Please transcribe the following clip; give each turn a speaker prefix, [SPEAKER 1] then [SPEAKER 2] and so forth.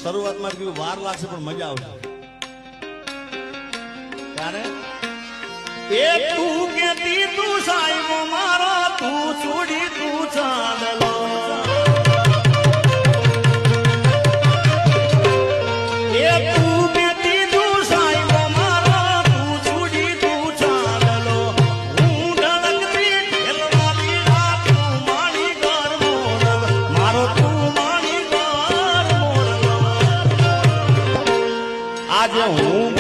[SPEAKER 1] શરૂઆતમાં કીધું વાર લાગશે પણ મજા આવશે. ત્યારે એ તું કેતી તું સાહેબ મારો તું છોડી તું ચાંદલો એ તું કેતી તું સાહેબ મારો તું છોડી તું ચાંદલો હું ધડકતી ઢેલવાલી રાત તું માણી ઘર મોરલ મારો તું માણી ઘર મોરલ આજે હું